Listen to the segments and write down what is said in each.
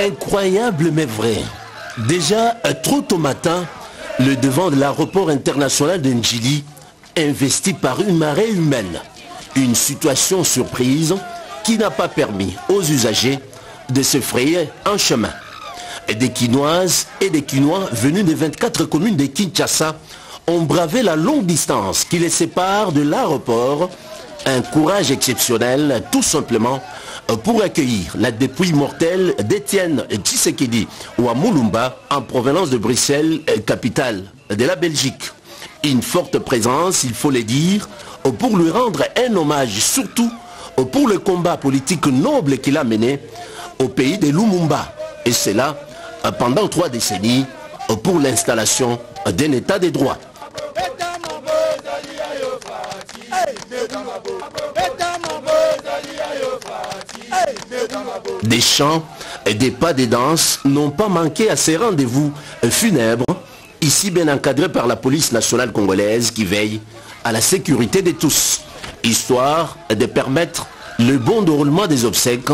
Incroyable mais vrai. Déjà, trop tôt matin, le devant de l'aéroport international de Ndjili, investi par une marée humaine. Une situation surprise qui n'a pas permis aux usagers de se frayer un chemin. Des Quinoises et des Quinois venus des 24 communes de Kinshasa ont bravé la longue distance qui les sépare de l'aéroport. Un courage exceptionnel, tout simplement, pour accueillir la dépouille mortelle d'Étienne Tshisekedi ou à Mulumba, en provenance de Bruxelles, capitale de la Belgique. Une forte présence, il faut le dire, pour lui rendre un hommage, surtout pour le combat politique noble qu'il a mené au pays de Lumumba. Et c'est là, pendant 3 décennies, pour l'installation d'un état de droit. Des chants et des pas de danse n'ont pas manqué à ces rendez-vous funèbres, ici bien encadrés par la police nationale congolaise qui veille à la sécurité de tous, histoire de permettre le bon déroulement des obsèques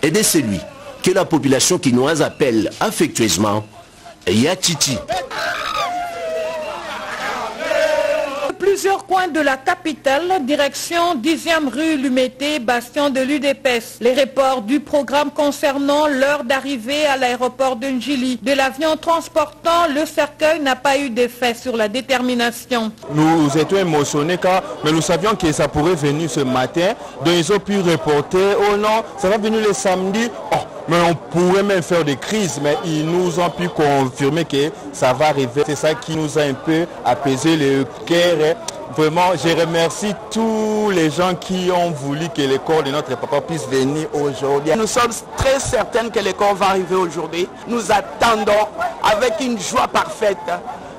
et de celui que la population quinoise appelle affectueusement Yatiti. Plusieurs coins de la capitale, direction 10e rue Lumété, bastion de l'UDPS. Les reports du programme concernant l'heure d'arrivée à l'aéroport de Ndjili de l'avion transportant le cercueil n'a pas eu d'effet sur la détermination. Nous étions émotionnés mais nous savions que ça pourrait venir ce matin. Donc ils ont pu reporter, oh non, ça va venir le samedi. Oh, mais on pourrait même faire des crises, mais ils nous ont pu confirmer que ça va arriver. C'est ça qui nous a un peu apaisé le cœur. Vraiment, je remercie tous les gens qui ont voulu que le corps de notre papa puisse venir aujourd'hui. Nous sommes très certaines que le corps va arriver aujourd'hui. Nous attendons avec une joie parfaite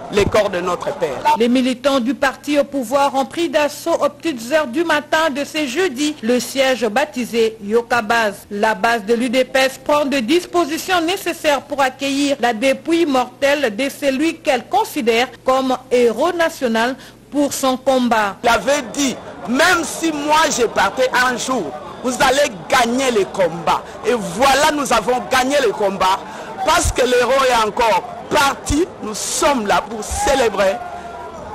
les corps de notre père. Les militants du parti au pouvoir ont pris d'assaut aux petites heures du matin de ce jeudi le siège baptisé Yokabaz. La base de l'UDPS prend des dispositions nécessaires pour accueillir la dépouille mortelle de celui qu'elle considère comme héros national pour son combat. Il avait dit, même si moi je partais un jour, vous allez gagner le combat. Et voilà, nous avons gagné le combat parce que l'héros est encore parti. Nous sommes là pour célébrer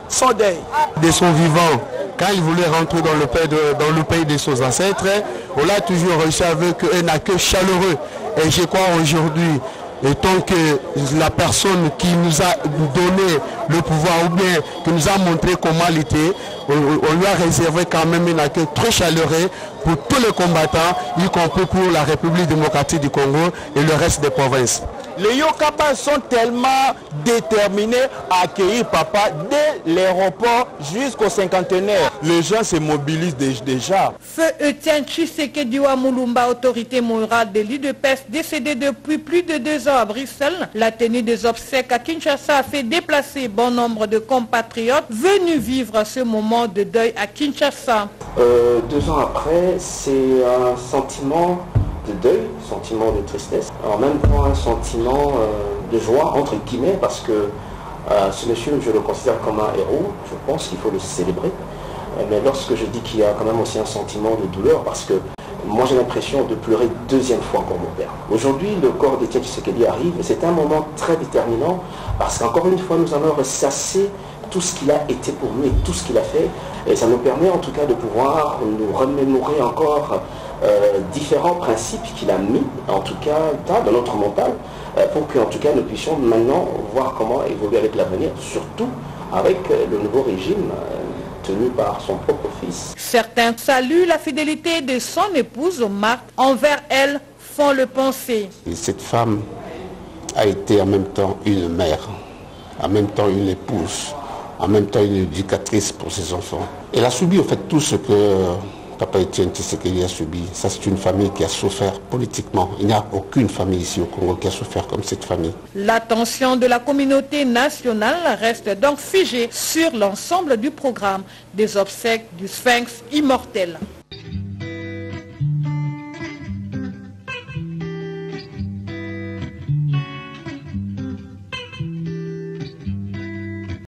son deuil. De son vivant, quand il voulait rentrer dans le pays de ses ancêtres, on l'a toujours reçu avec un accueil chaleureux. Et je crois aujourd'hui, étant que la personne qui nous a donné le pouvoir ou bien qui nous a montré comment il était, on lui a réservé quand même un accueil très chaleureux pour tous les combattants, y compris pour la République démocratique du Congo et le reste des provinces. Les Yokapas sont tellement déterminés à accueillir papa dès l'aéroport jusqu'au cinquantenaire. Les gens se mobilisent déjà. Feu Étienne Tshisekedi wa Mulumba, autorité morale de l'UDPS, décédé depuis plus de 2 ans à Bruxelles. La tenue des obsèques à Kinshasa a fait déplacer bon nombre de compatriotes venus vivre ce moment de deuil à Kinshasa. 2 ans après, c'est un sentiment de deuil, sentiment de tristesse, en même temps un sentiment de joie, entre guillemets, parce que ce monsieur, je le considère comme un héros, je pense qu'il faut le célébrer, mais lorsque je dis qu'il y a quand même aussi un sentiment de douleur, parce que moi j'ai l'impression de pleurer 2e fois pour mon père. Aujourd'hui, le corps d'Étienne Tshisekedi arrive, et c'est un moment très déterminant, parce qu'encore une fois, nous allons ressasser tout ce qu'il a été pour nous et tout ce qu'il a fait, et ça nous permet en tout cas de pouvoir nous remémorer encore différents principes qu'il a mis, en tout cas dans notre mental, pour que en tout cas nous puissions maintenant voir comment évoluer avec l'avenir, surtout avec le nouveau régime tenu par son propre fils. Certains saluent la fidélité de son épouse Marc envers elle, font le penser. Et cette femme a été en même temps une mère, en même temps une épouse, en même temps une éducatrice pour ses enfants. Elle a subi en fait tout ce que Papa Étienne Tshisekedi a subi. Ça, c'est une famille qui a souffert politiquement. Il n'y a aucune famille ici au Congo qui a souffert comme cette famille. L'attention de la communauté nationale reste donc figée sur l'ensemble du programme des obsèques du Sphinx immortel.